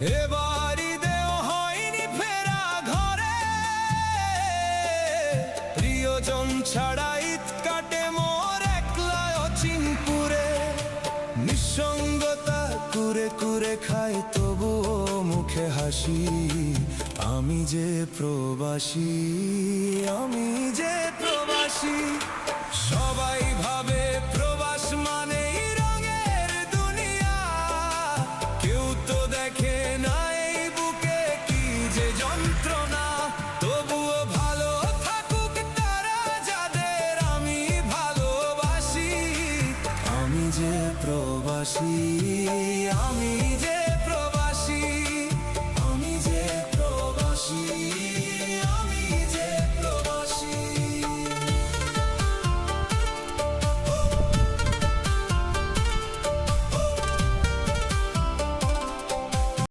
এবার ঈদেও হয়নি ফেরা ঘরে, প্রিয়জন ছাড়া ঈদ কাটে মোর একলা অচিনপুরে। নিঃসঙ্গতা কুরে কুরে খায় তবুও মুখে হাসি, আমি যে প্রবাসী, আমি যে প্রবাসী। সবাই ভাবে